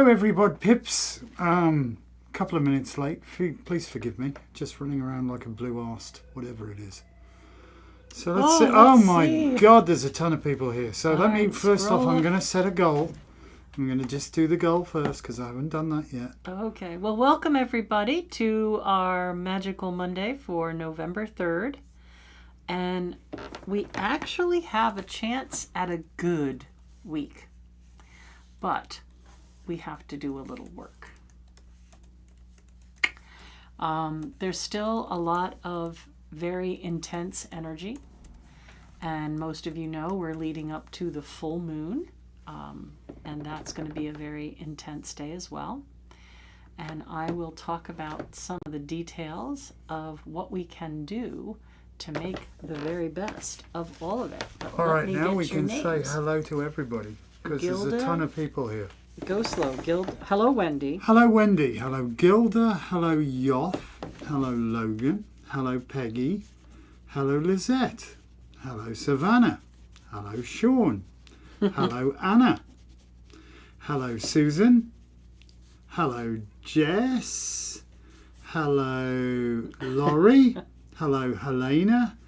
Hello everybody, Pips. Couple of minutes late. Please forgive me. Just running around like a blue-arsed, whatever it is. So let's see. Oh my God, there's a ton of people here. So let me, first off, I'm going to set a goal. I'm going to just do the goal first because I haven't done that yet. Okay. Well, welcome everybody to our Magical Monday for November 3rd. And we actually have a chance at a good week. But we have to do a little work. There's still a lot of very intense energy. And most of you know we're leading up to the full moon. And that's going to be a very intense day as well. And I will talk about some of the details of what we can do to make the very best of all of it. All right, now we can say hello to everybody because there's a ton of people here. Go slow. Hello, Wendy. Hello, Wendy. Hello, Gilda. Hello, Yoff. Hello, Logan. Hello, Peggy. Hello, Lizette. Hello, Savannah. Hello, Sean. Hello, Anna. Hello, Susan. Hello, Jess. Hello, Laurie. Hello, Helena.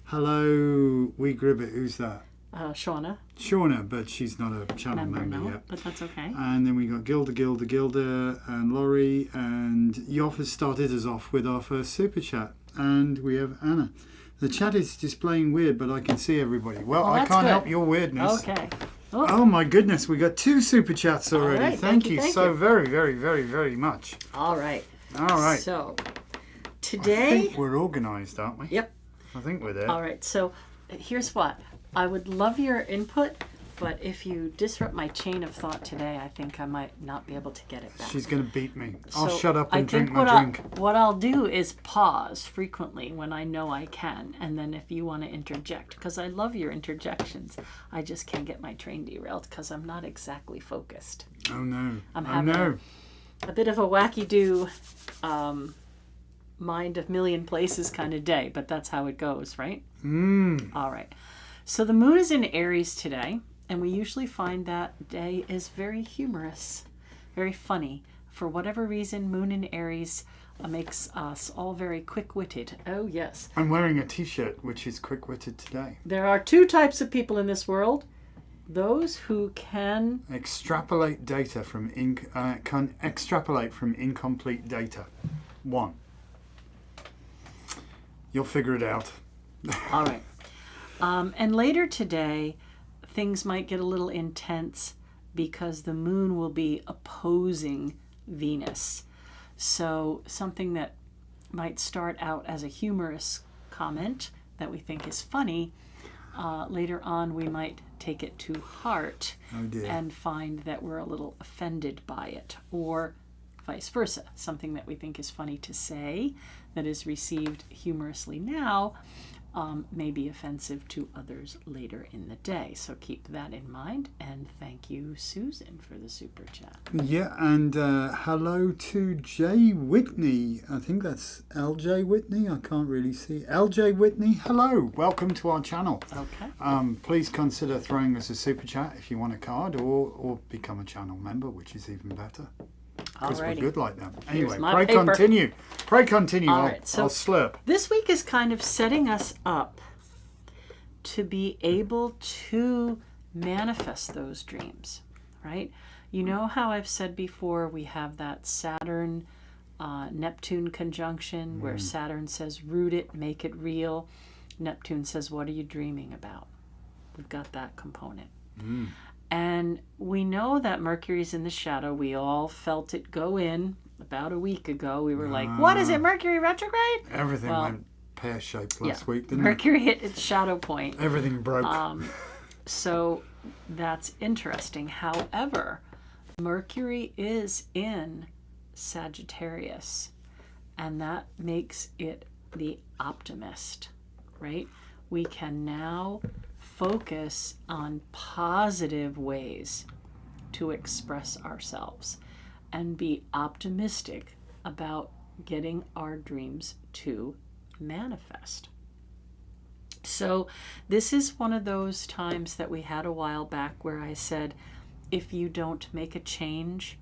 Hello, Wee Gribbit. Who's that? Shauna, but she's not a channel member yet. But that's okay. And then we got Gilda, and Laurie, and Yoff has started us off with our first super chat. And we have Anna. The chat is displaying weird, but I can see everybody. Well, I can't help your weirdness. Okay. Oh my goodness, we got 2 super chats already. Right, thank you so very, very, very, very much. All right. So, today... I think we're organised, aren't we? Yep. I think we're there. All right, so here's what. I would love your input, but if you disrupt my chain of thought today, I think I might not be able to get it back. She's going to beat me. I'll So shut up and I drink think my drink. What I'll do is pause frequently when I know I can, and then if you want to interject, because I love your interjections, I just can't get my train derailed because I'm not exactly focused. Oh no. I'm having a bit of a wacky-do, mind of million places kind of day, but that's how it goes, right? All right. So the moon is in Aries today, and we usually find that day is very humorous, very funny. For whatever reason, moon in Aries makes us all very quick-witted. Oh, yes. I'm wearing a t-shirt, which is quick-witted today. There are 2 types of people in this world. Those who can... Extrapolate data from... can extrapolate from incomplete data. 1. You'll figure it out. All right. And later today, things might get a little intense because the moon will be opposing Venus. So something that might start out as a humorous comment that we think is funny, later on we might take it to heart and find that we're a little offended by it, or vice versa. Something that we think is funny to say that is received humorously now may be offensive to others later in the day. So keep that in mind. And thank you, Susan, for the super chat. Yeah, and hello to Jay Whitney. I think that's LJ Whitney. I can't really see. LJ Whitney, hello. Welcome to our channel. Okay. Please consider throwing us a super chat if you want a card, or become a channel member, which is even better. Because we're good like that. Anyway, pray continue. All right, I'll slurp. This week is kind of setting us up to be able to manifest those dreams, right? You know how I've said before, we have that Saturn Neptune conjunction where Saturn says root it, make it real. Neptune says, what are you dreaming about? We've got that component. And we know that Mercury's in the shadow. We all felt it go in about a week ago. We were like, what is it, Mercury retrograde? Everything went pear-shaped last week, didn't Mercury hit its shadow point. Everything broke. So that's interesting. However, Mercury is in Sagittarius, and that makes it the optimist, right? We can now focus on positive ways to express ourselves and be optimistic about getting our dreams to manifest. So this is one of those times that we had a while back where I said, if you don't make a change,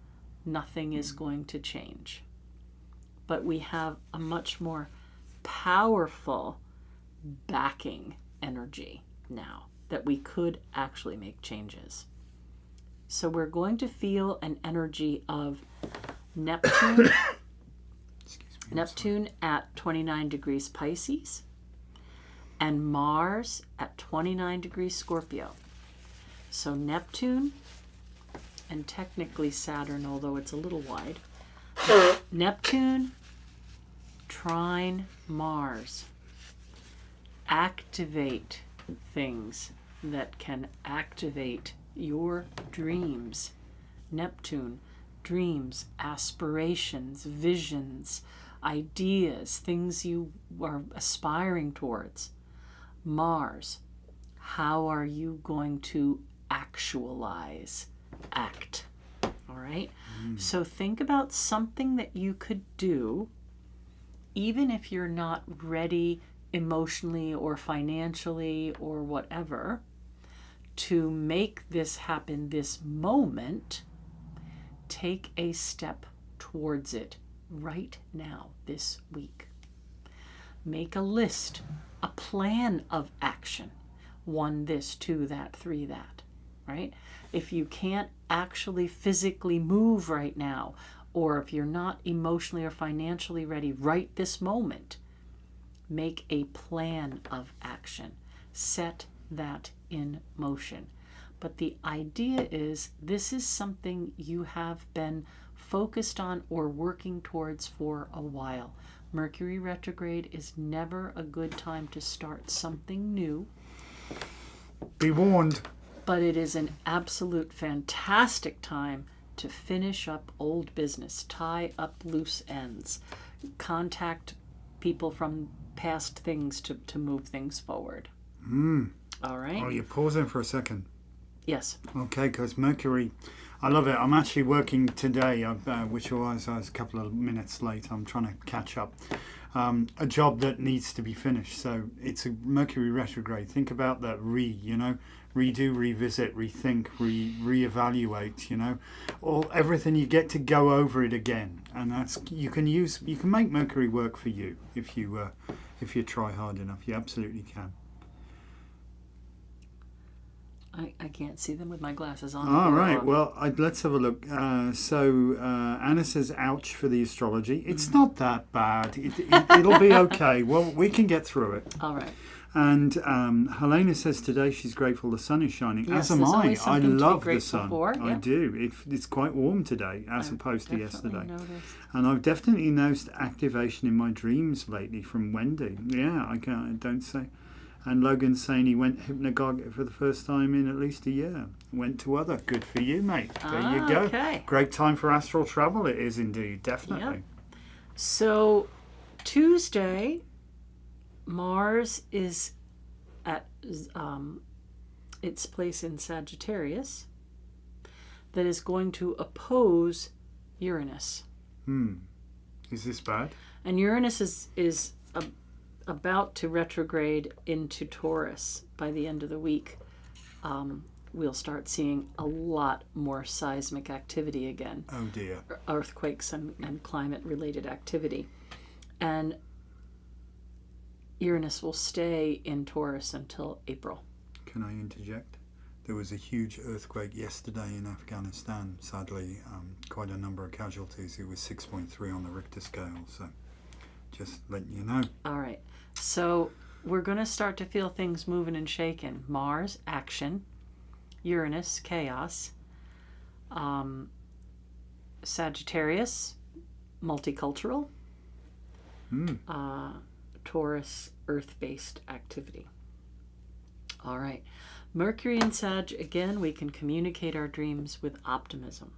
nothing is going to change. But we have a much more powerful backing energy now that we could actually make changes. So we're going to feel an energy of Neptune, Neptune at 29 degrees Pisces, and Mars at 29 degrees Scorpio. So Neptune, and technically Saturn, although it's a little wide. Neptune, trine Mars. Activate things that can activate your dreams. Neptune, dreams, aspirations, visions, ideas, things you are aspiring towards. Mars, how are you going to actualize, act? All right? So think about something that you could do, even if you're not ready emotionally or financially or whatever, to make this happen this moment. Take a step towards it right now, this week. Make a list, a plan of action. 1 this, 2 that, 3 that, right? If you can't actually physically move right now, or if you're not emotionally or financially ready right this moment, make a plan of action. Set that in motion. But the idea is this is something you have been focused on or working towards for a while. Mercury retrograde is never a good time to start something new. Be warned. But it is an absolute fantastic time to finish up old business, tie up loose ends, contact people from past things to move things forward. All right? Oh, you're pausing for a second. Yes. Okay, because Mercury, I love it. I'm actually working today, which was I was a couple of minutes late. I'm trying to catch up. A job that needs to be finished. So it's a Mercury retrograde. Think about that redo, revisit, rethink, reevaluate, everything. You get to go over it again. And that's, you can make Mercury work for you if you try hard enough. You absolutely can. I can't see them with my glasses on. All right. Well, let's have a look. So Anna says, ouch for the astrology. It's not that bad. It'll be okay. Well, we can get through it. All right. And Helena says today she's grateful the sun is shining. Yes, as am I. I love the grateful sun. For, yeah. I do. It's quite warm today as opposed to yesterday. Noticed. And I've definitely noticed activation in my dreams lately from Wendy. Yeah, I don't say. And Logan's saying he went hypnagogic for the first time in at least a year. Went to other. Good for you, mate. There you go. Okay. Great time for astral travel. It is indeed, definitely. Yep. So Tuesday, Mars is at its place in Sagittarius that is going to oppose Uranus. Is this bad? And Uranus is about to retrograde into Taurus by the end of the week. We'll start seeing a lot more seismic activity again. Oh dear. Earthquakes and climate-related activity. And Uranus will stay in Taurus until April. Can I interject? There was a huge earthquake yesterday in Afghanistan. Sadly, quite a number of casualties. It was 6.3 on the Richter scale. So just letting you know. All right. So we're going to start to feel things moving and shaking. Mars, action. Uranus, chaos. Sagittarius, multicultural. Taurus, earth-based activity. All right. Mercury and Sag, again, we can communicate our dreams with optimism.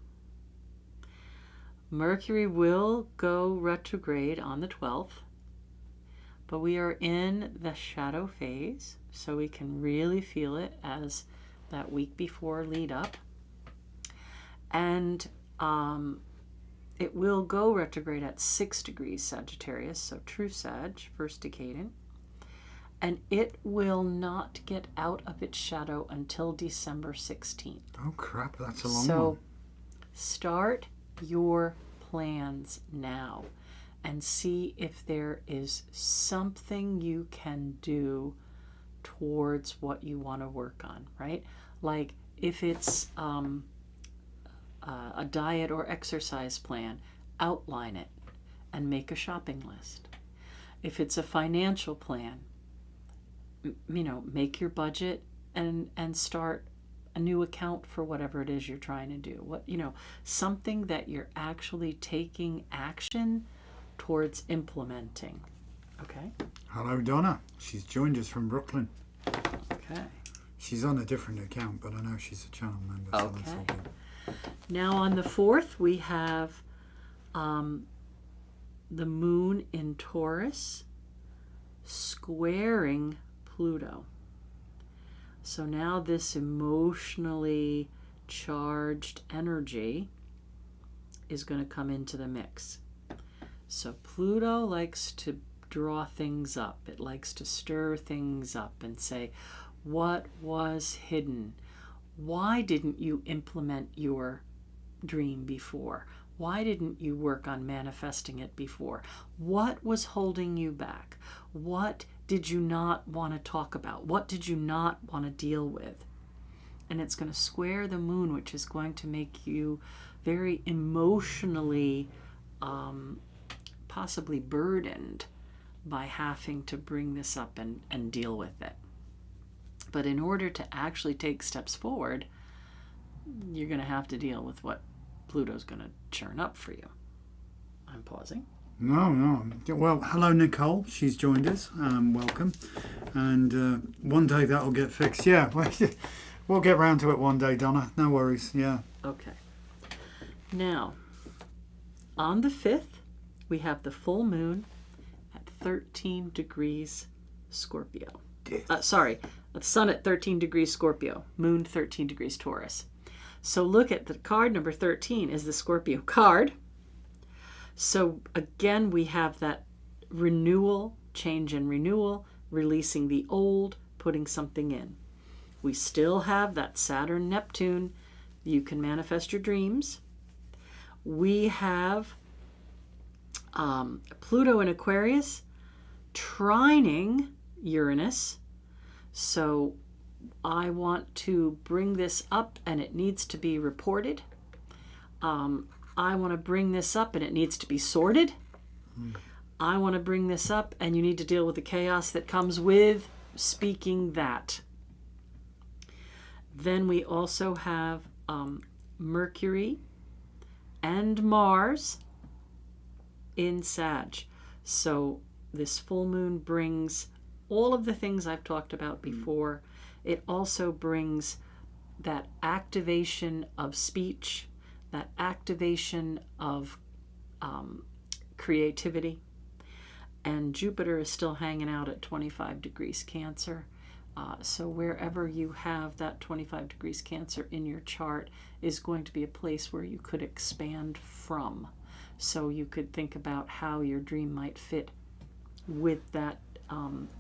Mercury will go retrograde on the 12th. But we are in the shadow phase, so we can really feel it as that week before lead up. And it will go retrograde at 6 degrees Sagittarius, so true Sag, first decadent. And it will not get out of its shadow until December 16th. Oh crap, that's a long one. So start your plans now and see if there is something you can do towards what you want to work on, right? Like if it's a diet or exercise plan, outline it and make a shopping list. If it's a financial plan, make your budget and start a new account for whatever it is you're trying to do. Something that you're actually taking action towards implementing. Okay? Hello, Donna. She's joined us from Brooklyn. Okay. She's on a different account, but I know she's a channel member. So that's all good. Now on the 4th, we have the moon in Taurus squaring Pluto. So now this emotionally charged energy is going to come into the mix. So Pluto likes to draw things up. It likes to stir things up and say, what was hidden? Why didn't you implement your dream before? Why didn't you work on manifesting it before? What was holding you back? What did you not want to talk about? What did you not want to deal with? And it's going to square the moon, which is going to make you very emotionally possibly burdened by having to bring this up and deal with it. But in order to actually take steps forward, you're going to have to deal with what Pluto's going to churn up for you. I'm pausing. No. Well, hello, Nicole. She's joined us. Welcome. And one day that'll get fixed. Yeah, we'll get round to it one day, Donna. No worries. Yeah. Okay. Now, on the 5th, we have the full moon at 13 degrees Scorpio. The sun at 13 degrees Scorpio, moon 13 degrees Taurus. So look at the card number 13 is the Scorpio card. So again, we have that renewal, change and renewal, releasing the old, putting something in. We still have that Saturn, Neptune. You can manifest your dreams. We have Pluto in Aquarius trining Uranus. So I want to bring this up and it needs to be reported. I want to bring this up and it needs to be sorted. I want to bring this up and you need to deal with the chaos that comes with speaking that. Then we also have Mercury and Mars in Sag. So this full moon brings all of the things I've talked about before. It also brings that activation of speech, that activation of creativity. And Jupiter is still hanging out at 25 degrees Cancer. So wherever you have that 25 degrees Cancer in your chart is going to be a place where you could expand from. So you could think about how your dream might fit with that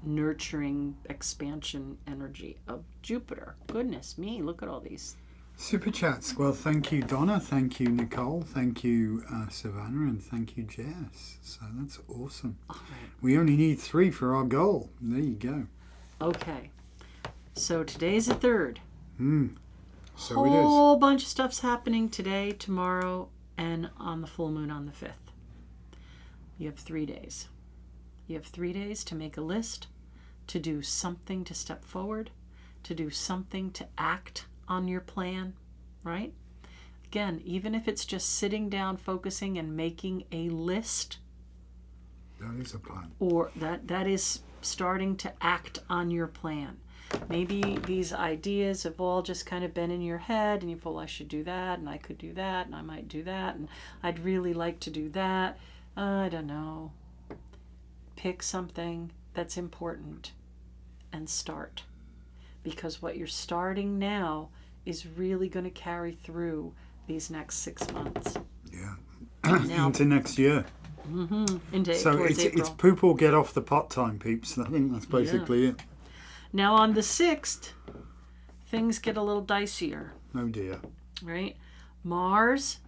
nurturing expansion energy of Jupiter. Goodness me, look at all these. Super chats. Well, thank you, Donna. Thank you, Nicole. Thank you, Savannah. And thank you, Jess. So that's awesome. All right. We only need 3 for our goal. There you go. Okay. So today's the 3rd. So it is. Whole bunch of stuff's happening today, tomorrow, and on the full moon on the 5th. You have 3 days. You have 3 days to make a list, to do something to step forward, to do something to act on your plan, right? Again, even if it's just sitting down, focusing, and making a list. That is a plan. Or that is starting to act on your plan. Maybe these ideas have all just kind of been in your head and you feel, I should do that, and I could do that, and I might do that, and I'd really like to do that. I don't know. Pick something that's important and start. Because what you're starting now is really going to carry through these next 6 months. Yeah. Now, into next year. So towards April. it's poop or get off the pot time, peeps. I think that's basically it. Now on the 6th, things get a little dicier. Oh dear. Right? Mars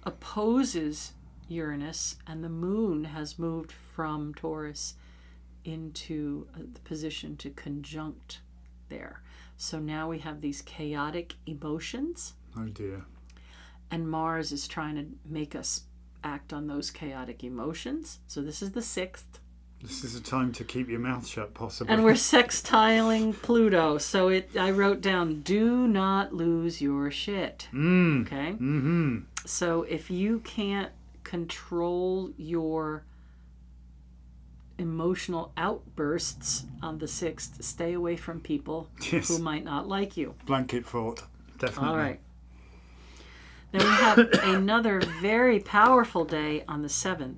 opposes Uranus, and the moon has moved from Taurus into the position to conjunct there. So now we have these chaotic emotions. Oh dear. And Mars is trying to make us act on those chaotic emotions. So this is the 6th. This is a time to keep your mouth shut, possibly. And we're sextiling Pluto. So I wrote down, do not lose your shit. Okay? Mm-hmm. So if you can't control your emotional outbursts on the 6th, stay away from people who might not like you. Blanket fort. Definitely. All right. Then we have another very powerful day on the 7th.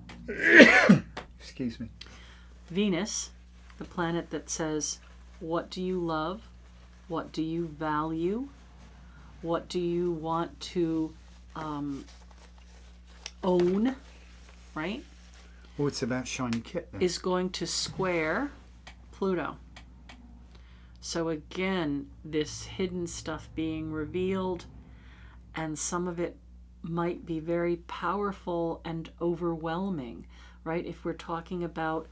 Excuse me. Venus, the planet that says, what do you love? What do you value? What do you want to own? Right? Oh, it's about shiny kit then. Is going to square Pluto. So again, this hidden stuff being revealed, and some of it might be very powerful and overwhelming, right? If we're talking about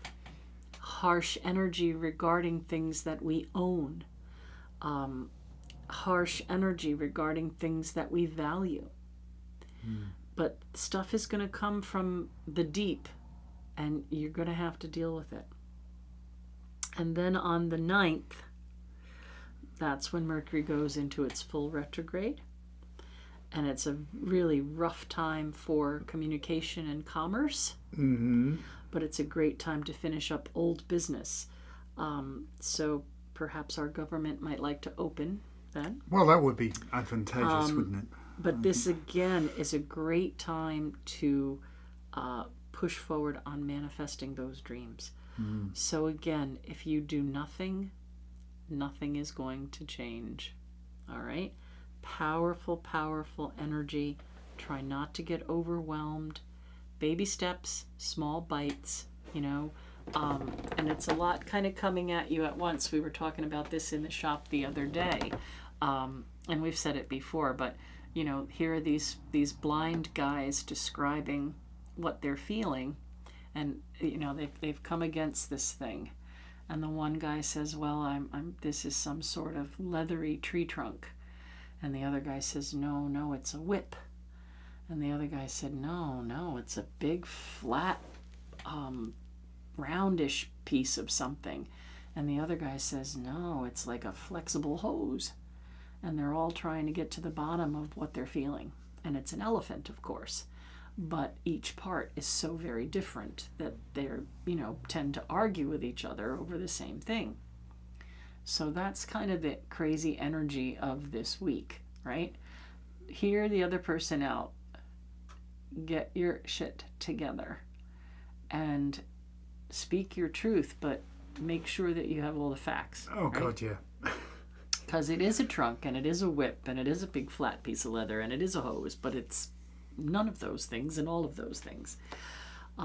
harsh energy regarding things that we own, harsh energy regarding things that we value. But stuff is going to come from the deep, and you're going to have to deal with it. And then on the 9th, that's when Mercury goes into its full retrograde. And it's a really rough time for communication and commerce. Mm-hmm. But it's a great time to finish up old business. So perhaps our government might like to open then. Well, that would be advantageous, wouldn't it? But this, again, is a great time to push forward on manifesting those dreams. So again, if you do nothing, nothing is going to change. All right? Powerful, powerful energy. Try not to get overwhelmed. Baby steps, small bites, and it's a lot kind of coming at you at once. We were talking about this in the shop the other day, and we've said it before, but here are these blind guys describing what they're feeling, and they've come against this thing, and the one guy says, well, this is some sort of leathery tree trunk, and the other guy says, no, it's a whip, and the other guy said, no, it's a big flat roundish piece of something, and the other guy says, no, it's like a flexible hose. And they're all trying to get to the bottom of what they're feeling. And it's an elephant, of course. But each part is so very different that they're, tend to argue with each other over the same thing. So that's kind of the crazy energy of this week, right? Hear the other person out. Get your shit together. And speak your truth, but make sure that you have all the facts. Oh, right? God, yeah. Because it is a trunk, and it is a whip, and it is a big flat piece of leather, and it is a hose, but it's none of those things and all of those things. A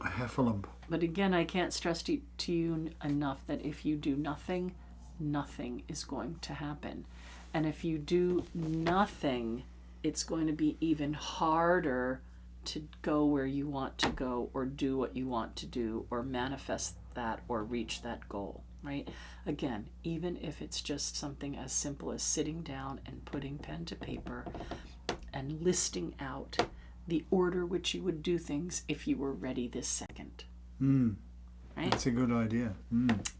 heffalump. But again, I can't stress to you enough that if you do nothing, nothing is going to happen. And if you do nothing, it's going to be even harder to go where you want to go, or do what you want to do, or manifest that, or reach that goal. Right? Again, even if it's just something as simple as sitting down and putting pen to paper and listing out the order which you would do things if you were ready this second. Right? That's a good idea.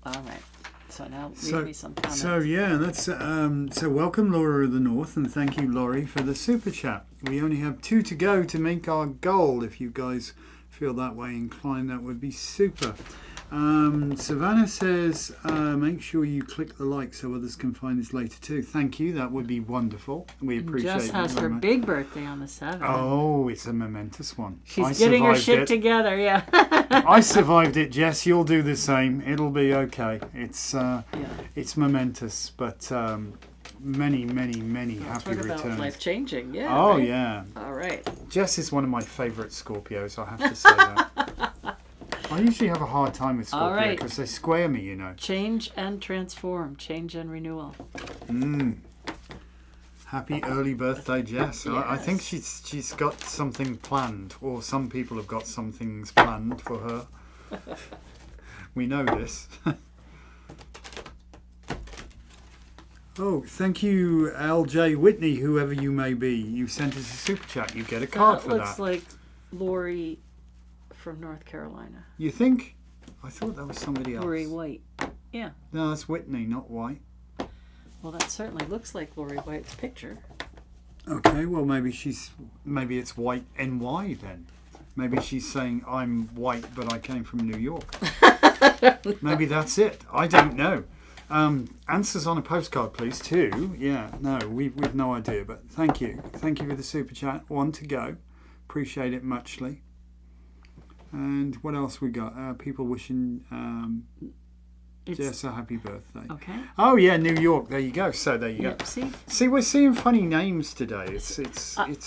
All right. So now leave me some comments. So yeah, that's so welcome Laura of the North, and thank you Laurie for the super chat. We only have 2 to go to make our goal. If you guys feel that way inclined, that would be super. Savannah says, make sure you click the like so others can find this later too. Thank you, that would be wonderful. We appreciate it. Jess has her big birthday on the 7th. Oh, it's a momentous one. She's getting her shit together, yeah. I survived it, Jess. You'll do the same. It'll be okay. It's momentous, but many happy returns. About life-changing, yeah. Oh, right? yeah. All right. Jess is one of my favourite Scorpios, I have to say that. I usually have a hard time with Scorpio because they square me, Change and transform. Change and renewal. Happy early birthday, Jess. I think Yes. she's got something planned, or some people have got some things planned for her. We know this. Oh, thank you, LJ Whitney, whoever you may be. You sent us a super chat. You get a card for that. Looks like Lori from North Carolina. You think? I thought that was somebody else. Lori White. Yeah. No, that's Whitney, not White. Well, that certainly looks like Lori White's picture. Okay, well maybe it's White NY then. Maybe she's saying I'm white but I came from New York. Maybe that's it. I don't know. Answers on a postcard, please, too. Yeah, no, we've no idea, but thank you. Thank you for the super chat. One to go. Appreciate it muchly. And what else we got? People wishing Jess a happy birthday. Okay. Oh yeah, New York. There you go. So there you go. See, we're seeing funny names today. It's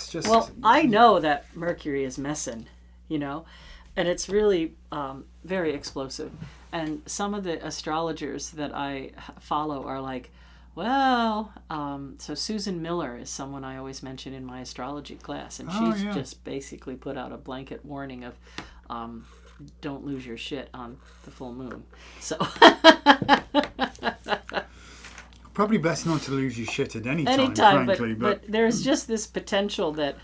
just. Well, I know that Mercury is messing, and it's really very explosive. And some of the astrologers that I follow are like, well, so Susan Miller is someone I always mention in my astrology class, and she's just basically put out a blanket warning of don't lose your shit on the full moon. So probably best not to lose your shit at any time, frankly. But there's just this potential that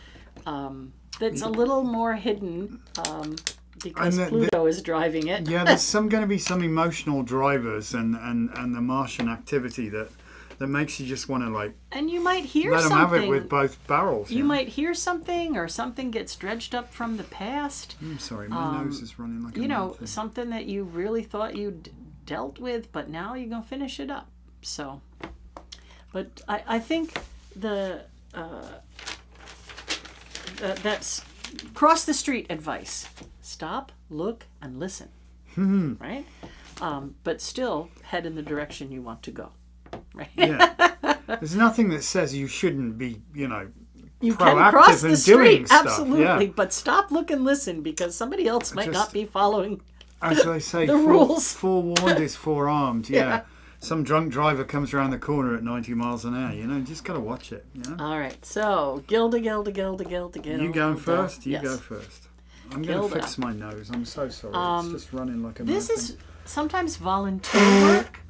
that's a little more hidden because Pluto is driving it. Yeah, there's going to be some emotional drivers and the Martian activity that makes you just want to and you might hear let something. them have it with both barrels. You might hear something, or something gets dredged up from the past. I'm sorry, my nose is running like a something that you really thought you'd dealt with, but now you're gonna finish it up. So, but I think that's cross the street advice. Stop, look, and listen. Right? But still head in the direction you want to go. Right? Yeah. There's nothing that says you shouldn't be, you proactive can cross the in street, doing stuff. absolutely. Yeah. But stop, look, and listen, because somebody else might not be following as they say, the rules. Forewarned is forearmed. Yeah. Some drunk driver comes around the corner at 90 miles an hour. Just got to watch it. All right. So, Gilda. You going first? You go first. I'm going to Gilda. fix my nose. I'm so sorry. It's just running like a This mad is thing. sometimes volunteer work.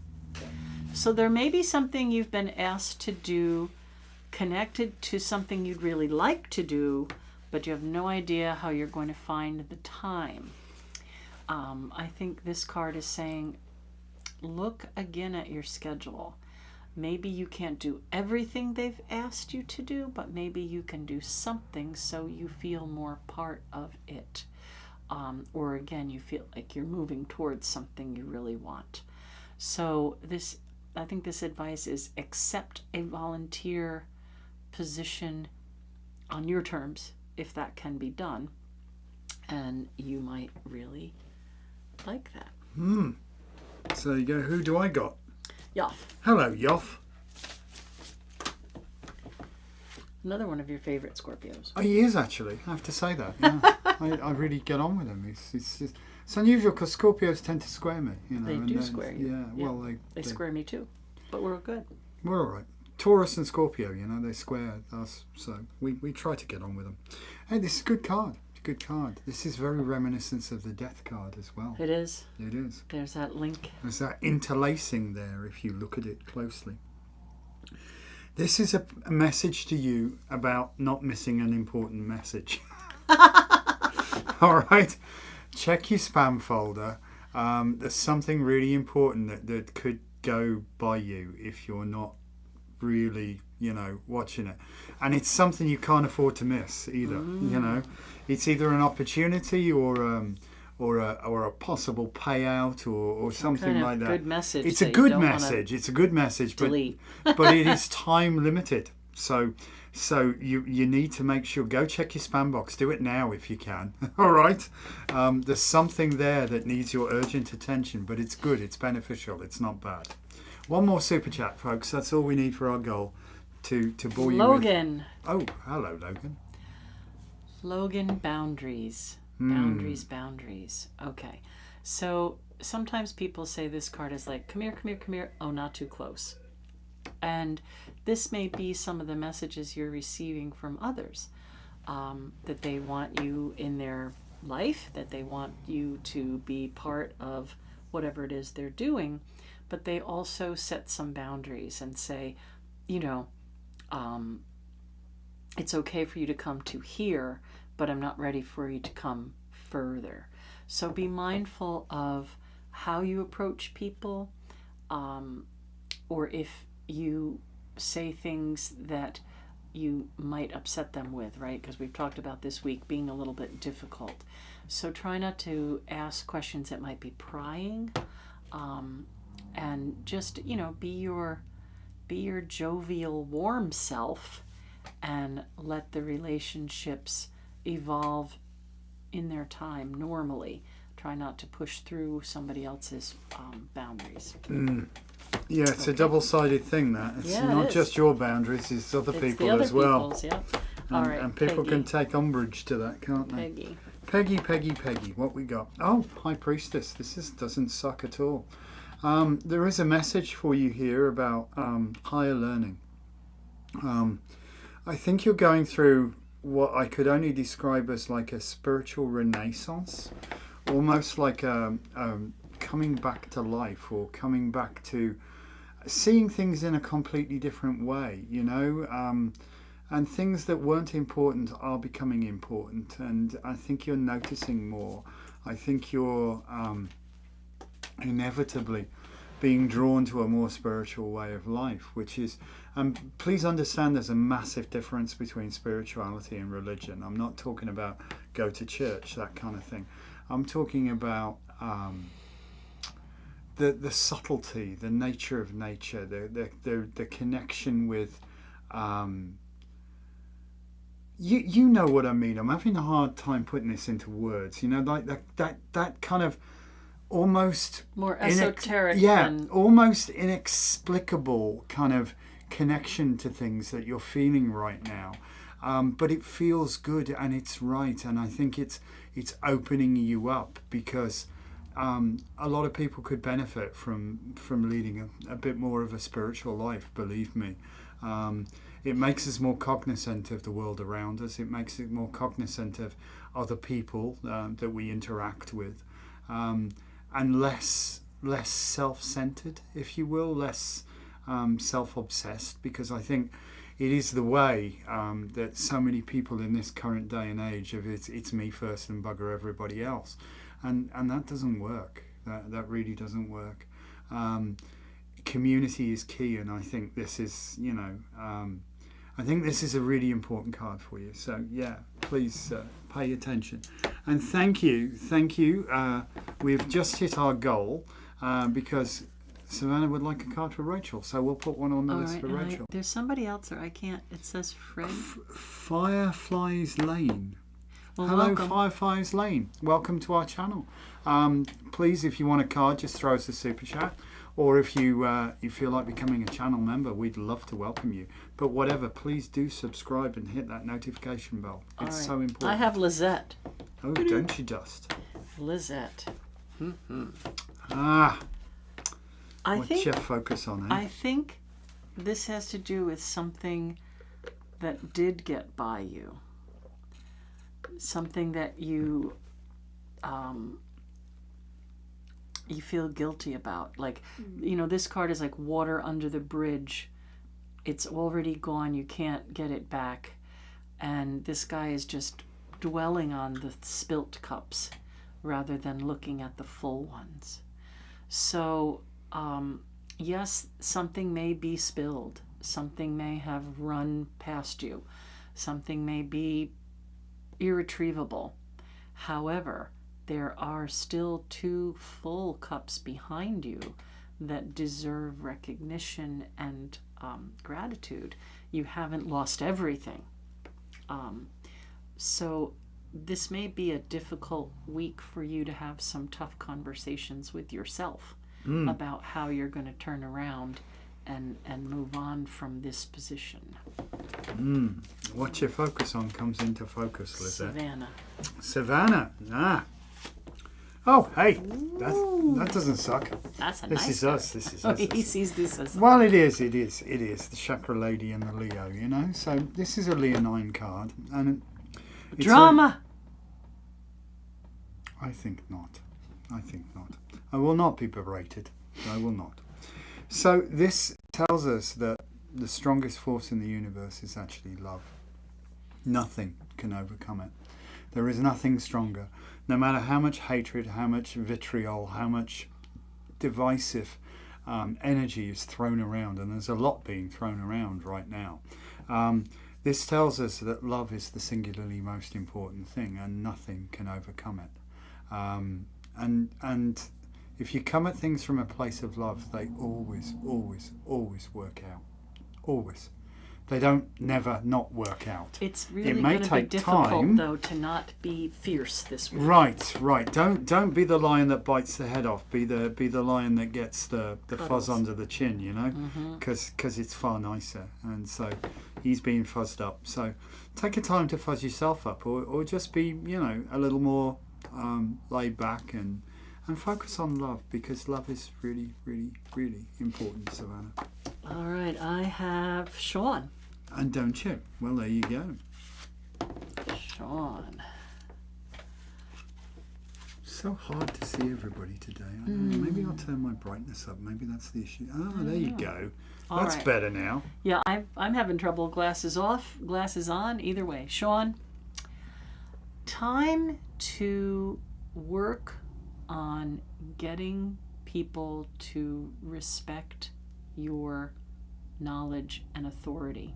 So there may be something you've been asked to do connected to something you'd really like to do, but you have no idea how you're going to find the time. I think this card is saying, look again at your schedule. Maybe you can't do everything they've asked you to do, but maybe you can do something so you feel more part of it. Or again, you feel like you're moving towards something you really want. So I think this advice is accept a volunteer position on your terms, if that can be done. And you might really like that. So you go, who do I got? Yoff. Hello, Yoff. Another one of your favorite Scorpios. Oh, he is actually. I have to say that. Yeah. I really get on with him. It's unusual because Scorpios tend to square me. They do square you. Yeah. Well, they square me too, but we're good. We're all right. Taurus and Scorpio, they square us, so we try to get on with them. Hey, this is a good card. It's a good card. This is very reminiscent of the Death card as well. It is. It is. There's that link. There's that interlacing there if you look at it closely. This is a message to you about not missing an important message. All right? Check your spam folder. There's something really important that could go by you if you're not really, watching it. And it's something you can't afford to miss either. It's either an opportunity or a possible payout or something like that. Good message. It's a good message. It's a good message, but it is time limited. So you need to make sure, go check your spam box. Do it now if you can. All right. There's something there that needs your urgent attention, but it's good. It's beneficial. It's not bad. One more super chat, folks. That's all we need for our goal to bore you Logan. Oh, hello, Logan. Logan, boundaries. Boundaries. Okay. So sometimes people say this card is like, come here. Oh, not too close. And this may be some of the messages you're receiving from others, that they want you in their life, that they want you to be part of whatever it is they're doing, but they also set some boundaries and say, it's okay for you to come to here, but I'm not ready for you to come further. So be mindful of how you approach people, or if you say things that you might upset them with, right? Because we've talked about this week being a little bit difficult. So try not to ask questions that might be prying, and just, be your jovial, warm self, and let the relationships evolve in their time normally. Try not to push through somebody else's boundaries. Yeah, it's a double-sided thing, that. It's not just your boundaries, it's other people the other as well. People's, yeah. And, All right, and people Peggy. can take umbrage to that, can't they? Peggy. What we got? Oh, High Priestess. This doesn't suck at all. There is a message for you here about higher learning. I think you're going through what I could only describe as like a spiritual renaissance, almost like coming back to life, or coming back to seeing things in a completely different way, and things that weren't important are becoming important, and I think you're noticing more. I think you're inevitably being drawn to a more spiritual way of life, which is, please understand there's a massive difference between spirituality and religion. I'm not talking about go to church, that kind of thing. I'm talking about the subtlety, the nature of nature, the connection with you know what I mean. I'm having a hard time putting this into words. Like that kind of almost more esoteric. Almost inexplicable kind of connection to things that you're feeling right now. But it feels good and it's right, and I think it's opening you up, because a lot of people could benefit from leading a bit more of a spiritual life, believe me. It makes us more cognizant of the world around us. It makes it more cognizant of other people that we interact with, and less self-centered, if you will, less self-obsessed, because I think it is the way that so many people in this current day and age of it's me first and bugger everybody else, and that doesn't work. That really doesn't work. Community is key, and I think this is I think this is a really important card for you. So yeah, please pay attention, and thank you. We've just hit our goal because Savannah would like a card for Rachel, so we'll put one on the list for Rachel. There's somebody else there. I can't. It says Fred. Fireflies Lane. Well, hello, welcome. Fireflies Lane. Welcome to our channel. Please, if you want a card, just throw us a super chat. Or if you feel like becoming a channel member, we'd love to welcome you. But whatever, please do subscribe and hit that notification bell. It's so important. I have Lizette. Oh, don't you just? Lizette. What's your focus on, eh? I think this has to do with something that did get by you. Something that you feel guilty about. Like, this card is like water under the bridge. It's already gone. You can't get it back. And this guy is just dwelling on the spilt cups rather than looking at the full ones. So, yes, something may be spilled. Something may have run past you. Something may be irretrievable. However, there are still 2 full cups behind you that deserve recognition and gratitude. You haven't lost everything. So this may be a difficult week for you to have some tough conversations with yourself about how you're going to turn around and move on from this position. What you focus on comes into focus, Lizette. Savannah. Oh, hey, that doesn't suck. That's a This nice is card. us. This is Oh, us. he sees this as Well, it is. The Chakra Lady and the Leo, you know. So this is a Leonine card, and it's drama. I think not. I will not be berated. I will not. So this tells us that the strongest force in the universe is actually love. Nothing can overcome it. There is nothing stronger. No matter how much hatred, how much vitriol, how much divisive energy is thrown around, and there's a lot being thrown around right now. This tells us that love is the singularly most important thing, and nothing can overcome it. And if you come at things from a place of love, they always work out. Always. They don't never not work out. It's really It may going to be take difficult, time. though, to not be fierce this week. Right. Don't be the lion that bites the head off. Be the lion that gets the fuzz under the chin. You know, because it's far nicer. And so he's being fuzzed up. So take a time to fuzz yourself up, or just be a little more laid back and focus on love, because love is really important, Savannah. All right, I have Sean. And don't you? Well, there you go. Sean. So hard to see everybody today. I don't know. Maybe I'll turn my brightness up. Maybe that's the issue. Oh, there you go. All That's right. better now. Yeah, I'm having trouble. Glasses off, glasses on. Either way, Sean. Time to work on getting people to respect your knowledge and authority.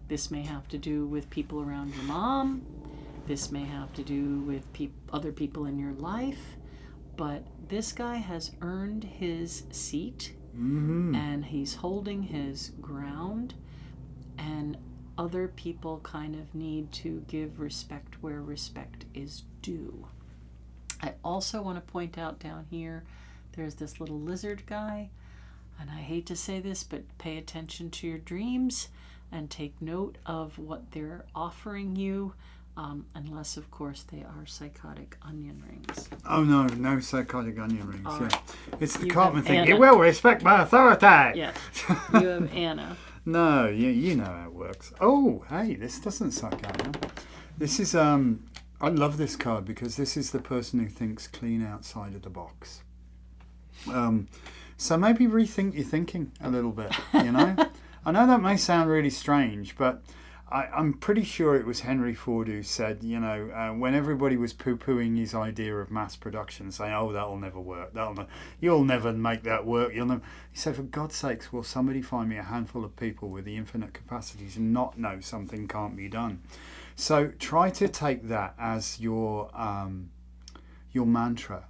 This may have to do with people around your mom. This may have to do with other people in your life. But this guy has earned his seat, and he's holding his ground. And other people kind of need to give respect where respect is due. I also want to point out down here, there's this little lizard guy. And I hate to say this, but pay attention to your dreams and take note of what they're offering you, unless, of course, they are psychotic onion rings. Oh, no psychotic onion rings. All Yeah. right. It's the You Cartman have thing. Anna. It will respect my authority. Yeah, you have Anna. No, you know how it works. Oh, hey, this doesn't suck, Anna. This is, I love this card because this is the person who thinks clean outside of the box. So maybe rethink your thinking a little bit, you know? I know that may sound really strange, but I'm pretty sure it was Henry Ford who said, when everybody was poo-pooing his idea of mass production, saying, oh, that'll never work. You'll never make that work. He said, for God's sakes, will somebody find me a handful of people with the infinite capacities and not know something can't be done? So try to take that as your mantra,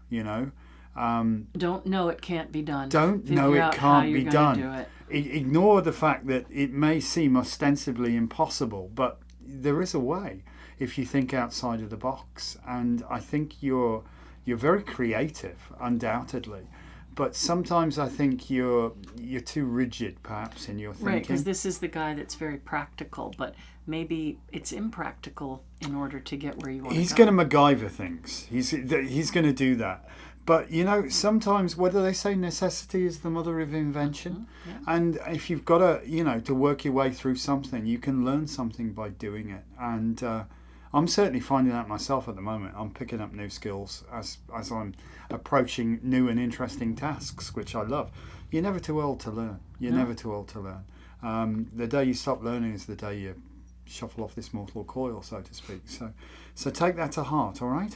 Don't know it can't be done. Don't Figure know it out how can't you're be gonna done. do it. Ignore the fact that it may seem ostensibly impossible, but there is a way if you think outside of the box. And I think you're very creative, undoubtedly. But sometimes I think you're too rigid, perhaps, in your thinking. Right, because this is the guy that's very practical, but maybe it's impractical in order to get where you want to go. He's going to MacGyver things. He's going to do that. But, sometimes, what do they say? Necessity is the mother of invention. Yeah. And if you've got to work your way through something, you can learn something by doing it. And I'm certainly finding that myself at the moment. I'm picking up new skills as I'm approaching new and interesting tasks, which I love. You're never too old to learn. Never too old to learn. The day you stop learning is the day you shuffle off this mortal coil, so to speak. So take that to heart, all right?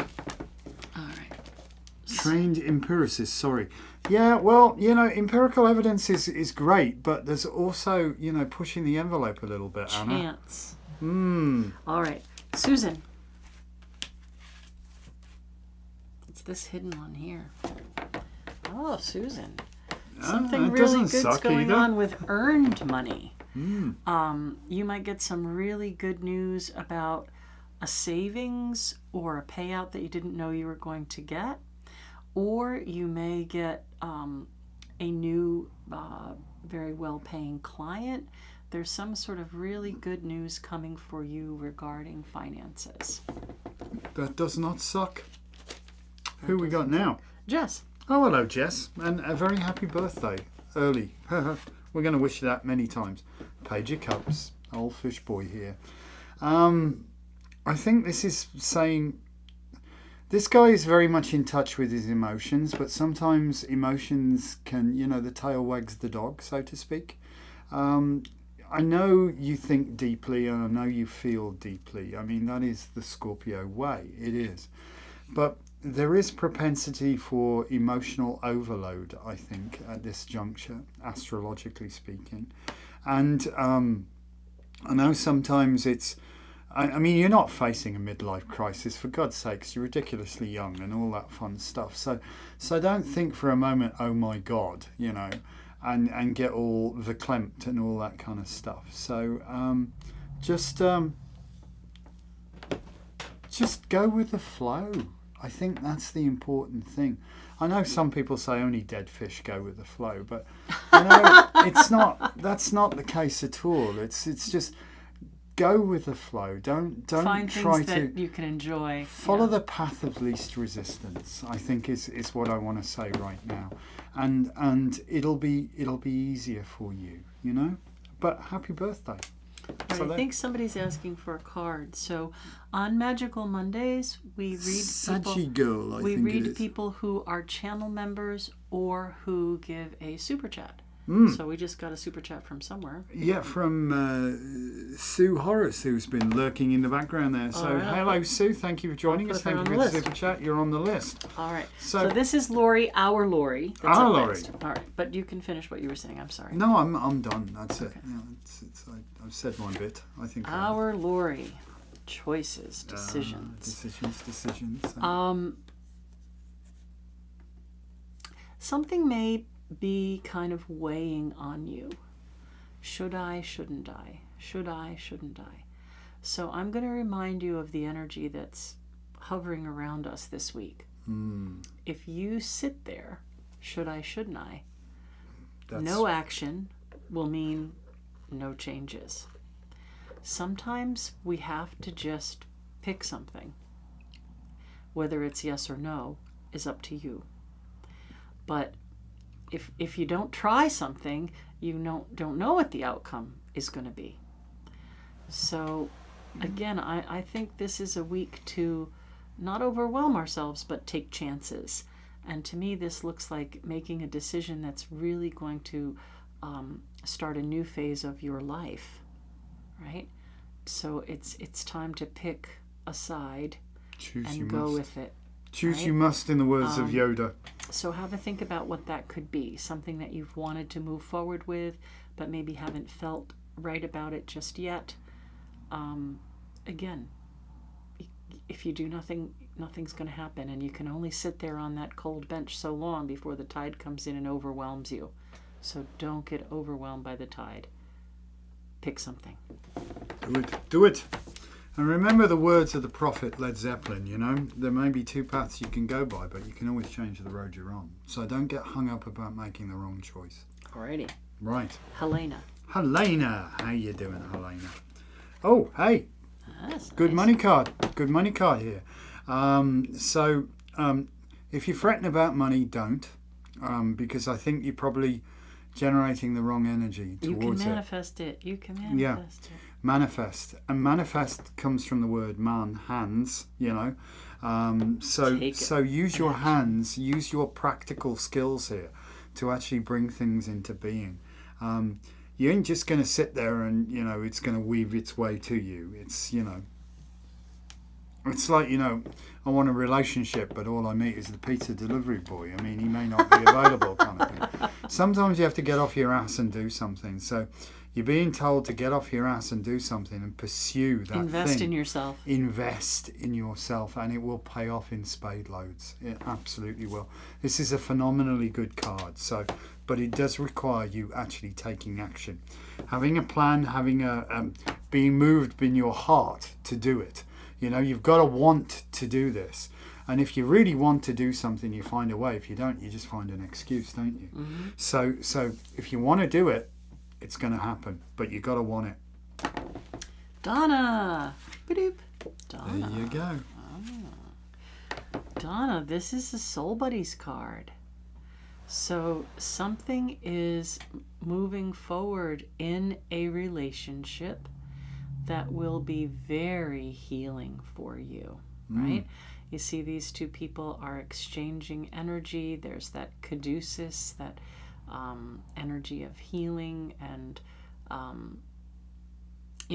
All right. Trained empiricist, sorry. Yeah, well, empirical evidence is great, but there's also, pushing the envelope a little bit, Anna. Chance. All right. Susan. It's this hidden one here. Oh, Susan. Something it really doesn't good's suck going either. on with earned money. You might get some really good news about a savings or a payout that you didn't know you were going to get. Or you may get a new, very well-paying client. There's some sort of really good news coming for you regarding finances. That does not suck. Who we got now? Jess. Oh, hello, Jess, and a very happy birthday early. We're going to wish you that many times. Page of Cups, old fish boy here. I think this is saying this guy is very much in touch with his emotions, but sometimes emotions can, the tail wags the dog, so to speak. I know you think deeply and I know you feel deeply. I mean, that is the Scorpio way. It is. But there is propensity for emotional overload, I think, at this juncture, astrologically speaking. And I know sometimes it's... I mean, you're not facing a midlife crisis, for God's sakes. You're ridiculously young and all that fun stuff. So don't think for a moment, oh my God, and get all verklempt and all that kind of stuff. So just go with the flow. I think that's the important thing. I know some people say only dead fish go with the flow, but it's not. That's not the case at all. It's just go with the flow. Don't find try things to that you can enjoy. Follow the path of least resistance. I think is what I want to say right now, and it'll be easier for you, But happy birthday. Right, I think somebody's asking for a card. So on Magickal Mondays, we read Magickal, we read people who are channel members or who give a super chat. So we just got a super chat from somewhere. Yeah, from Sue Horace, who's been lurking in the background there. So hello, Sue. Thank you for joining us. Thank you for the super chat. You're on the list. All right. So this is Lori, our Lori. Our Lori. All right, but you can finish what you were saying. I'm sorry. No, I'm done. That's it. Yeah, I've said my bit. I think. Our Lori, choices, decisions. Decisions. Something may be kind of weighing on you. Should I, shouldn't I? Should I, shouldn't I? So I'm going to remind you of the energy that's hovering around us this week. If you sit there, should I, shouldn't I? No action will mean no changes. Sometimes we have to just pick something. Whether it's yes or no is up to you. But if you don't try something, you don't know what the outcome is going to be. So again, I think this is a week to not overwhelm ourselves, but take chances. And to me, this looks like making a decision that's really going to start a new phase of your life, right? So it's time to pick a side and go with it. Choose right? you must, in the words of Yoda. So have a think about what that could be. Something that you've wanted to move forward with, but maybe haven't felt right about it just yet. Again, if you do nothing, nothing's going to happen, and you can only sit there on that cold bench so long before the tide comes in and overwhelms you. So don't get overwhelmed by the tide. Pick something. Do it. And remember the words of the prophet Led Zeppelin, there may be two paths you can go by, but you can always change the road you're on. So don't get hung up about making the wrong choice. Alrighty. Right. Helena. How you doing, Helena? Oh, hey. That's Good nice. money card. Good money card here. So if you're fretting about money, don't. Because I think you're probably generating the wrong energy towards it. You can manifest it. You can manifest it. Manifest. And manifest comes from the word man, hands, So use your hands, use your practical skills here to actually bring things into being. You ain't just going to sit there and, it's going to weave its way to you. It's, it's like, I want a relationship, but all I meet is the pizza delivery boy. I mean, he may not be available kind of thing. Sometimes you have to get off your ass and do something. So you're being told to get off your ass and do something and pursue that thing. Invest in yourself. Invest in yourself, and it will pay off in spade loads. It absolutely will. This is a phenomenally good card. But it does require you actually taking action. Having a plan, having being moved in your heart to do it. You've got to want to do this. And if you really want to do something, you find a way. If you don't, you just find an excuse, don't you? Mm-hmm. So if you want to do it, it's going to happen. But you've got to want it. Donna. Ba-doop. Donna. There you go. Donna, this is a Soul Buddies card. So something is moving forward in a relationship that will be very healing for you, right? You see these two people are exchanging energy. There's that caduceus, that energy of healing and,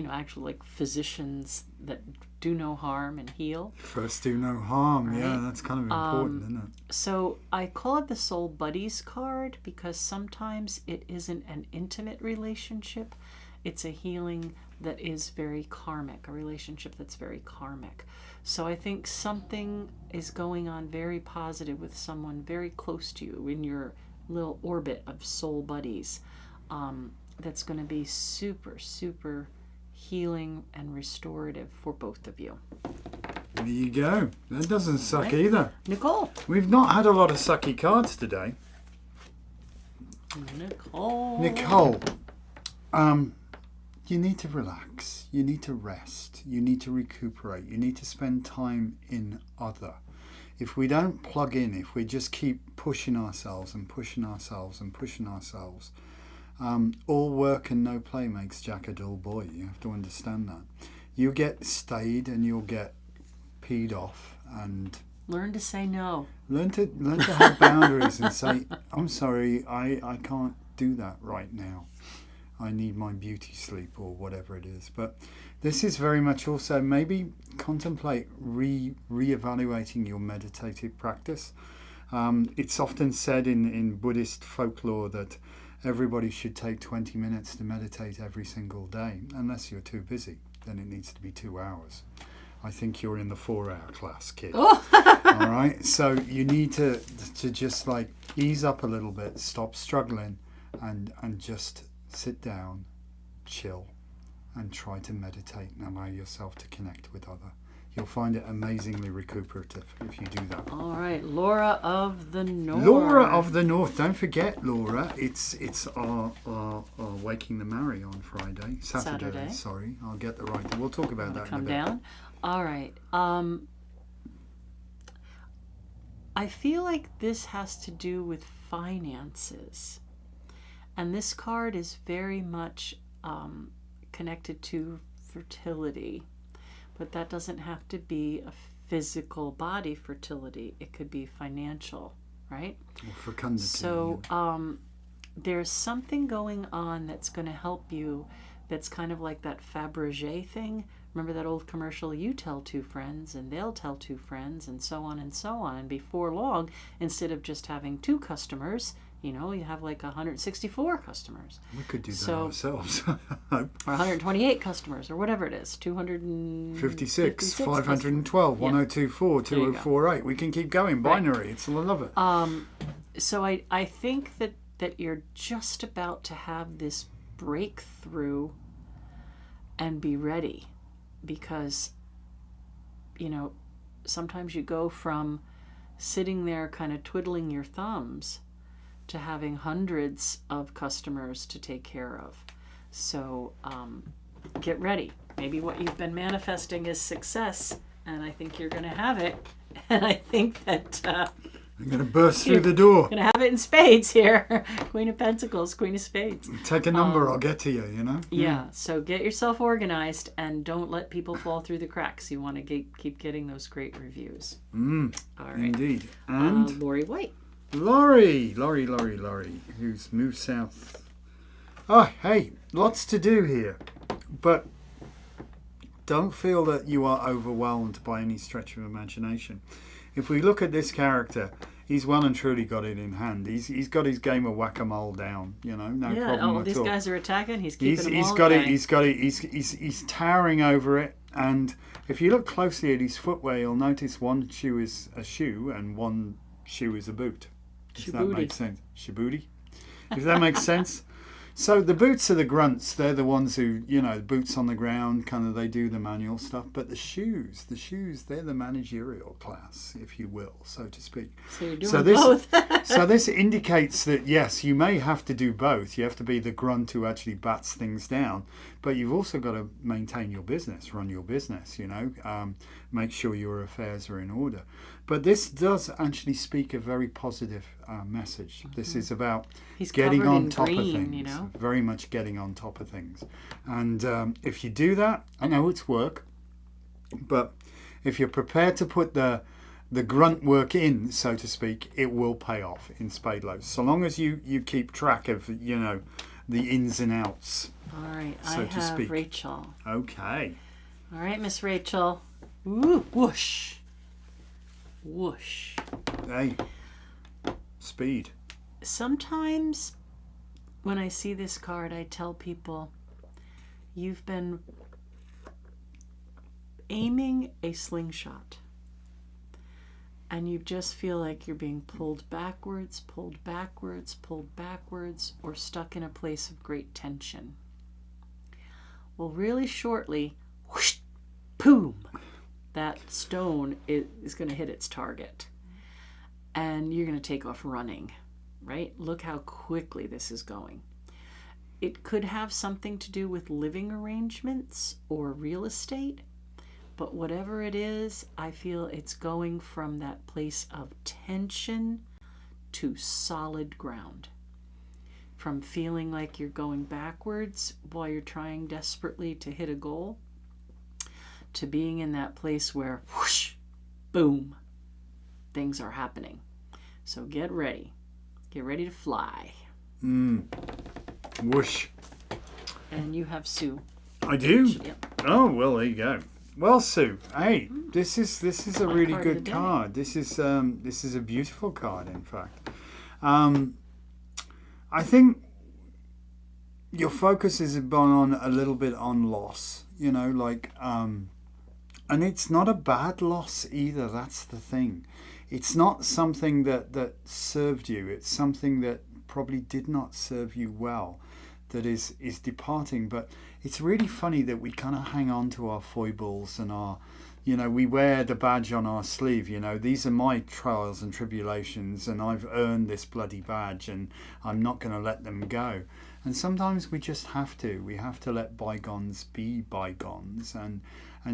actually like physicians that do no harm and heal. First do no harm. Right? Yeah, that's kind of important, isn't it? So I call it the Soul Buddies card because sometimes it isn't an intimate relationship. It's a healing that is very karmic, a relationship that's very karmic. So I think something is going on very positive with someone very close to you in your little orbit of soul buddies, that's going to be super, super healing and restorative for both of you. There you go. That doesn't suck either. Nicole. We've not had a lot of sucky cards today. Nicole. You need to relax. You need to rest. You need to recuperate. You need to spend time in other. If we don't plug in, if we just keep pushing ourselves and pushing ourselves and pushing ourselves, all work and no play makes Jack a dull boy. You have to understand that. You get stayed and you'll get peed off, and learn to say no. Learn to have boundaries and say, I'm sorry, I can't do that right now. I need my beauty sleep or whatever it is. But this is very much also maybe contemplate re-evaluating your meditative practice. It's often said in Buddhist folklore that everybody should take 20 minutes to meditate every single day. Unless you're too busy, then it needs to be 2 hours. I think you're in the 4-hour class, kid. Oh. All right? So you need to just like ease up a little bit, stop struggling, and just sit down, chill, and try to meditate and allow yourself to connect with other. You'll find it amazingly recuperative if you do that. All right, Laura of the North. Laura of the North. Don't forget, Laura, it's our Waking the Marry on Friday. Saturday. Sorry, I'll get the right. We'll talk about that in a bit. Come down. All right. I feel like this has to do with finances. And this card is very much connected to fertility. But that doesn't have to be a physical body fertility. It could be financial, right? Or fecundity. So there's something going on that's going to help you that's kind of like that Fabergé thing. Remember that old commercial, you tell 2 friends and they'll tell 2 friends and so on and so on. And before long, instead of just having 2 customers, you have like 164 customers. We could do that ourselves. Or 128 customers, or whatever it is. 256, 512, 1024, 2048. We can keep going. Binary. I love it. So I think that you're just about to have this breakthrough and be ready. Because, sometimes you go from sitting there kind of twiddling your thumbs to having hundreds of customers to take care of. So get ready. Maybe what you've been manifesting is success, and I think you're going to have it. And I think that I'm going to burst through the door. Going to have it in spades here. Queen of Pentacles, Queen of Spades. Take a number, I'll get to you, Yeah, so get yourself organized and don't let people fall through the cracks. You want to keep getting those great reviews. All right. Indeed. And Lori White. Laurie, who's moved south. Oh, hey, lots to do here. But don't feel that you are overwhelmed by any stretch of imagination. If we look at this character, he's well and truly got it in hand. He's got his game of whack-a-mole down, no problem at all. These guys are attacking, he's keeping them all He's got it, he's towering over it. And if you look closely at his footwear, you'll notice one shoe is a shoe and one shoe is a boot. If that makes sense. Shibooty. If that makes sense. So the boots are the grunts. They're the ones who, boots on the ground, kind of they do the manual stuff. But the shoes, they're the managerial class, if you will, so to speak. So you're doing both. So this indicates that, yes, you may have to do both. You have to be the grunt who actually bats things down. but you've also got to maintain your business, run your business, make sure your affairs are in order. But this does actually speak a very positive message. This is about getting on top of things, very much getting on top of things. And if you do that, I know it's work, but if you're prepared to put the grunt work in, so to speak, it will pay off in spade loads. So long as you keep track of, the ins and outs. All right, so I to have speak. Rachel. Okay. All right, Miss Rachel. Ooh, whoosh. Whoosh. Hey, speed. Sometimes when I see this card, I tell people, you've been aiming a slingshot. And you just feel like you're being pulled backwards, or stuck in a place of great tension. Well, really shortly, whoosh, boom, that stone is going to hit its target. And you're going to take off running, right? Look how quickly this is going. It could have something to do with living arrangements or real estate. But whatever it is, I feel it's going from that place of tension to solid ground. From feeling like you're going backwards while you're trying desperately to hit a goal, to being in that place where, whoosh, boom, things are happening. So get ready. Get ready to fly. Whoosh. And you have Sue. I do? Yep. Oh, well, there you go. Well, Sue, hey, this is a really good card. This is a beautiful card, in fact. I think your focus is on a little bit on loss, and it's not a bad loss either. That's the thing. It's not something that served you. It's something that probably did not serve you well, that is departing. But it's really funny that we kind of hang on to our foibles and our, we wear the badge on our sleeve. These are my trials and tribulations, and I've earned this bloody badge, and I'm not going to let them go. And sometimes we just have to. We have to let bygones be bygones, and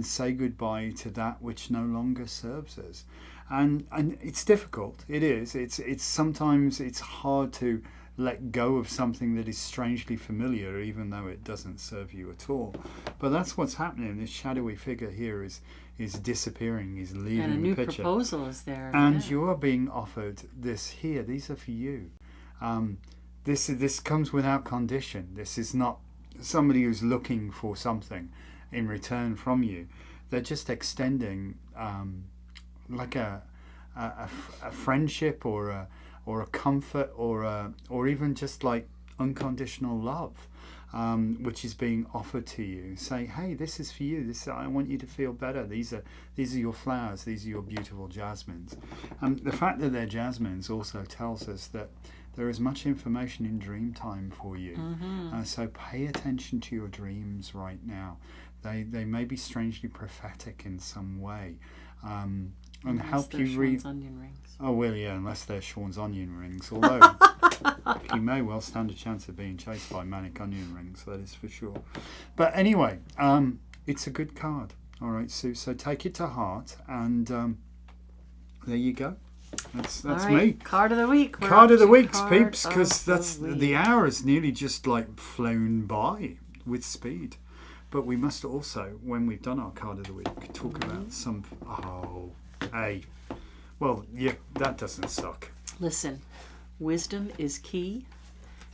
say goodbye to that which no longer serves us. And it's difficult. It is. It's sometimes it's hard to let go of something that is strangely familiar, even though it doesn't serve you at all. But that's what's happening. This shadowy figure here is disappearing, is leaving and a new the picture. Proposal is there. And you are being offered this here. These are for you. This comes without condition. This is not somebody who's looking for something in return from you. They're just extending like a friendship or a comfort or even just like unconditional love, which is being offered to you. Say, hey, this is for you. I want you to feel better. These are your flowers. These are your beautiful jasmines. And the fact that they're jasmines also tells us that there is much information in dream time for you. So pay attention to your dreams right now. They may be strangely prophetic in some way. And unless help you read. Onion rings. Oh well, yeah, unless they're Sean's onion rings. Although he may well stand a chance of being chased by manic onion rings. That is for sure. But anyway, it's a good card. All right, Sue. So take it to heart, and there you go. That's right, me. Card of the week. Card of the week, peeps, because the hour has nearly just like flown by with speed. But we must also, when we've done our card of the week, talk about some. Oh, hey. Well, yeah, that doesn't suck. Listen, wisdom is key,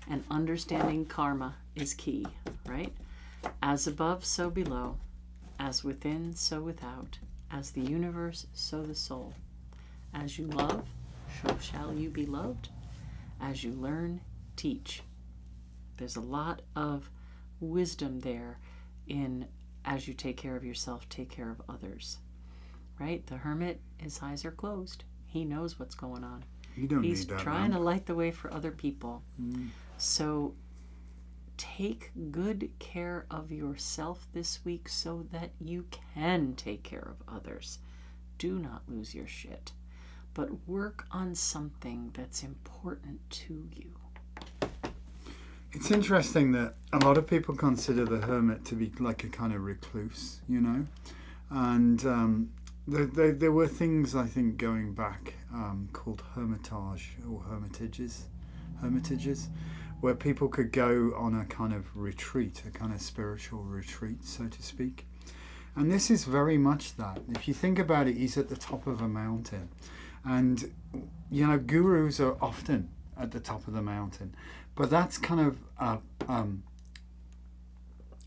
and understanding karma is key, right? As above, so below. As within, so without. As the universe, so the soul. As you love, so shall you be loved. As you learn, teach. There's a lot of wisdom there in as you take care of yourself, take care of others. Right? The hermit, his eyes are closed. He knows what's going on. He's trying to light the way for other people. So take good care of yourself this week so that you can take care of others. Do not lose your shit, but work on something that's important to you. It's interesting that a lot of people consider the hermit to be like a kind of recluse, you know, and there were things, I think, going back called hermitage or hermitages, where people could go on a kind of retreat, a kind of spiritual retreat, so to speak. And this is very much that. If you think about it, he's at the top of a mountain. And, you know, gurus are often at the top of the mountain. But that's kind of...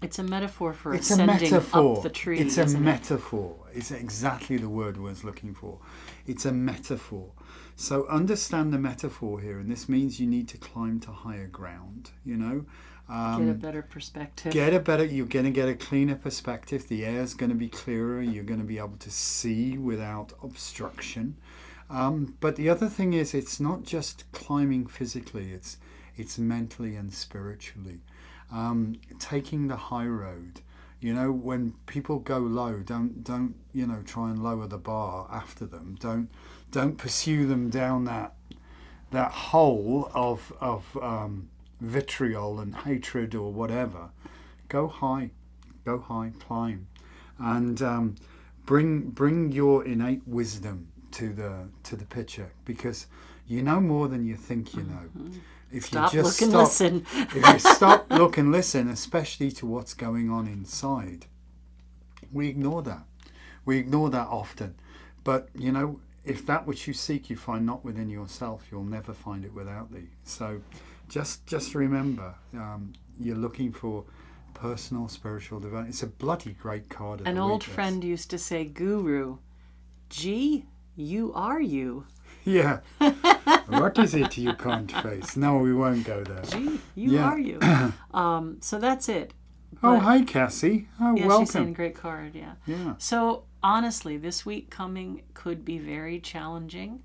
it's a metaphor for it's ascending a metaphor. Up the tree. It's a isn't metaphor. It's exactly the word I was looking for. It's a metaphor. So understand the metaphor here. And this means you need to climb to higher ground, you know. Get a better perspective. You're going to get a cleaner perspective. The air's going to be clearer. You're going to be able to see without obstruction. But the other thing is, it's not just climbing physically. It's mentally and spiritually. Taking the high road. You know, when people go low, don't you know, try and lower the bar after them. Don't pursue them down that hole of vitriol and hatred or whatever. Go high, climb, and bring your innate wisdom to the picture, because you know more than you think you know. Mm-hmm. If Stop, you just look, and listen. if you stop, look, and listen, especially to what's going on inside, we ignore that. We ignore that often. But you know, if that which you seek you find not within yourself, you'll never find it without thee. So just remember, you're looking for personal spiritual development. It's a bloody great card. An old friend used to say, "Guru, gee, you are you." Yeah. What is it you can't face? No, we won't go there. Gee, you are you. So that's it. Oh, hi, Cassie. Oh, yeah, welcome. she's saying great card, yeah. Yeah. So honestly, this week coming could be very challenging,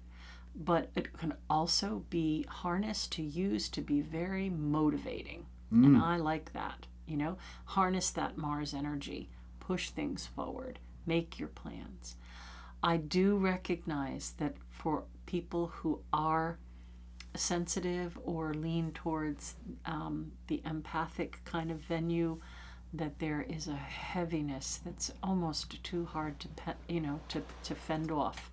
but it can also be harnessed to use to be very motivating. And I like that, you know. Harness that Mars energy. Push things forward. Make your plans. I do recognize that for people who are sensitive or lean towards the empathic kind of venue, that there is a heaviness that's almost too hard to fend off.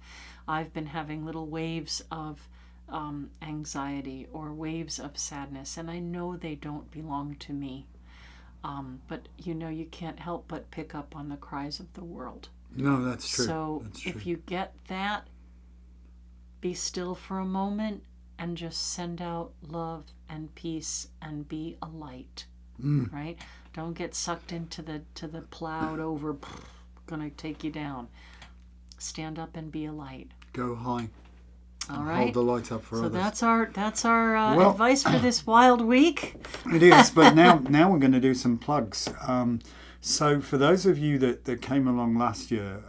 I've been having little waves of anxiety or waves of sadness, and I know they don't belong to me. But you know, you can't help but pick up on the cries of the world. No, that's true. So that's true. if you get that, be still for a moment and just send out love and peace and be a light, right? Don't get sucked into the plowed over, gonna take you down. Stand up and be a light. Go high. All right. Hold the light up for others. So that's our advice for this wild week. It is, but now we're going to do some plugs. So for those of you that came along last year,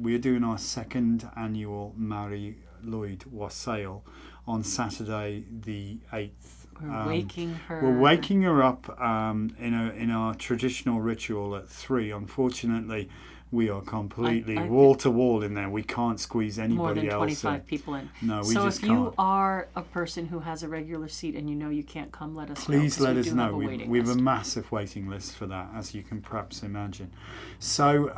we're doing our second annual Mary Lloyd wassail on Saturday the 8th. We're waking her. We're waking her up in our traditional ritual at 3. Unfortunately, we are completely wall to wall in there. We can't squeeze anybody more than else 25 people in. No, we so just if can't. you are a person who has a regular seat and you know you can't come, let us know. Please let us know. We have list. a massive waiting list for that, as you can perhaps imagine. So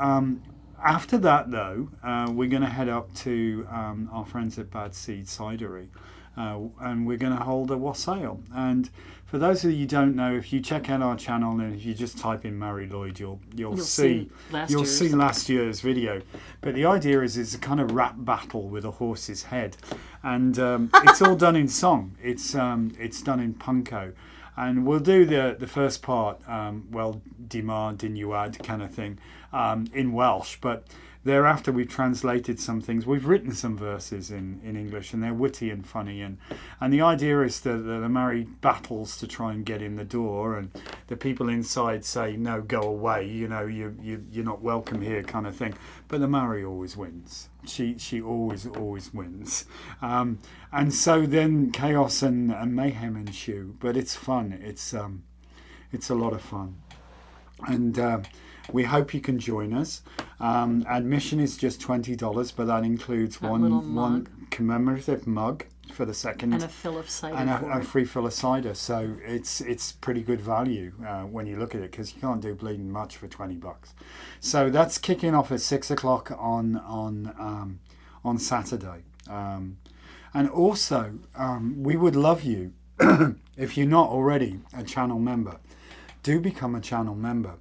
after that, though, we're going to head up to our friends at Bad Seed Cidery. And we're going to hold a wassail. And for those of you who don't know, if you check out our channel and if you just type in Mary Lloyd, you'll see last year's video. But the idea is it's a kind of rap battle with a horse's head, and it's all done in song. It's done in punko, and we'll do the first part, Dima Dinuad kind of thing, in Welsh, but. Thereafter, we've translated some things. We've written some verses in English, and they're witty and funny. And the idea is that the Mary battles to try and get in the door, and the people inside say, "No, go away. You know, you're not welcome here," kind of thing. But the Mary always wins. She always wins. And so then chaos and mayhem ensue. But it's fun. It's a lot of fun, and. We hope you can join us. Admission is just $20, but that includes one commemorative mug, for the second. And a fill of cider. And for a it. free fill of cider. So it's pretty good value when you look at it, because you can't do bleeding much for $20. So that's kicking off at 6 o'clock on Saturday. And also, we would love you, if you're not already a channel member, do become a channel member.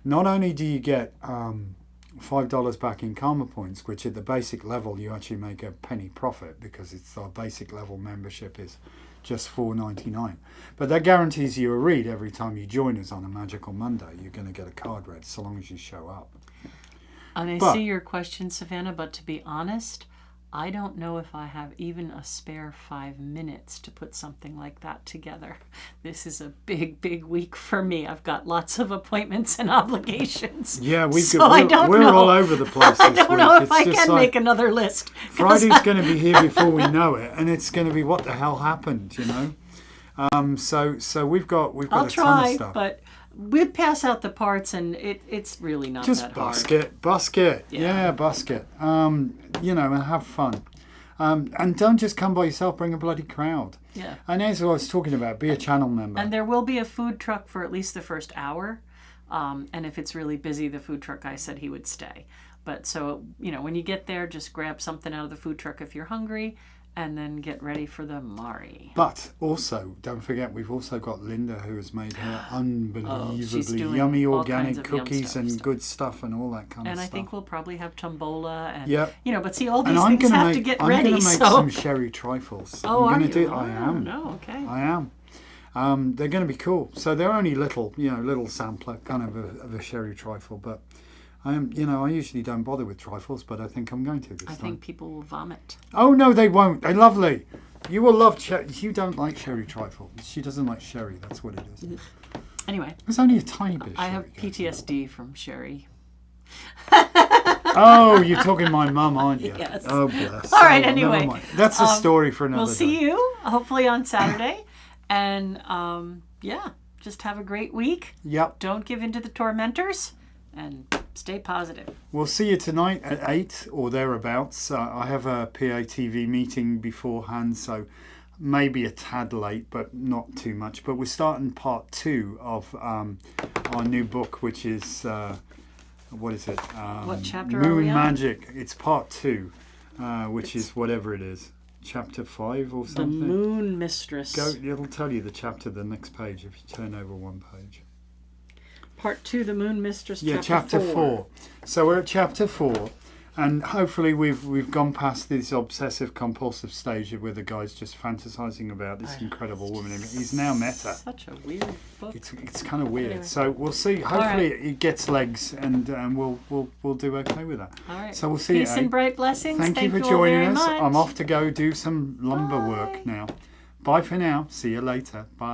Not only do you get $5 back in karma points, which at the basic level you actually make a penny profit, because it's our basic level membership is just $4.99, but that guarantees you a read every time you join us on a Magical Monday. You're going to get a card read so long as you show up. And I see your question, Savannah, but to be honest, I don't know if I have even a spare 5 minutes to put something like that together. This is a big, big week for me. I've got lots of appointments and obligations. Yeah, we're all over the place this I don't know week. if I can make another list. Friday's going to be here before we know it, and it's going to be what the hell happened, you know? So we've got I'll a ton try, of stuff. But we pass out the parts, and it's really not Just that hard. busk it. Yeah. Yeah, busk it. You know, and have fun. And don't just come by yourself, bring a bloody crowd. Yeah. And as I was talking about, be a channel member. And there will be a food truck for at least the first hour. And if it's really busy, the food truck guy said he would stay. But so, you know, when you get there, just grab something out of the food truck if you're hungry, and then get ready for the Mari. But also, don't forget, we've also got Linda, who has made her unbelievably doing yummy all kinds organic of yum cookies stuff. and good stuff and all that kind of And stuff. I think we'll probably have tombola and, Yep. you know, but see, all And these things have to get I'm ready, going to make so... some sherry trifles. Oh, I'm are gonna you? do. I am. No, okay. I am. They're going to be cool. So they're only little sampler kind of a sherry trifle, but I usually don't bother with trifles, but I think I'm going to this I time. think people will vomit. Oh no, they won't. They're lovely. You will love You don't like sherry trifle. She doesn't like sherry. That's what it is. Anyway, There's only a tiny bit of I sherry. have PTSD from sherry. Oh, you're talking my mum, aren't you? Yes. Oh, bless. All right, Oh, never anyway. mind. That's a story for another We'll see day. you, hopefully, on Saturday. And, just have a great week. Yep. Don't give in to the tormentors. And stay positive. We'll see you tonight at 8 or thereabouts. I have a PATV meeting beforehand, so maybe a tad late, but not too much. But we're starting part 2 of our new book, which is, what is it? What chapter Moon are we on? Magic. It's part 2, which is whatever it is. Chapter 5 or The something. Moon Mistress. It'll tell you the chapter, the next page, if you turn over one page. Part 2, The Moon Mistress, Yeah, chapter 4. So we're at chapter 4, and hopefully we've gone past this obsessive compulsive stage where the guy's just fantasizing about this incredible woman. He's now met her. Such a weird book. It's kind of weird. Anyway. So we'll see. Hopefully it gets legs, and we'll do okay with that. All right. So we'll see Peace you. and bright blessings. Thank you for all joining very us. much. I'm off to go do some lumber Bye. work now. Bye for now. See you later. Bye.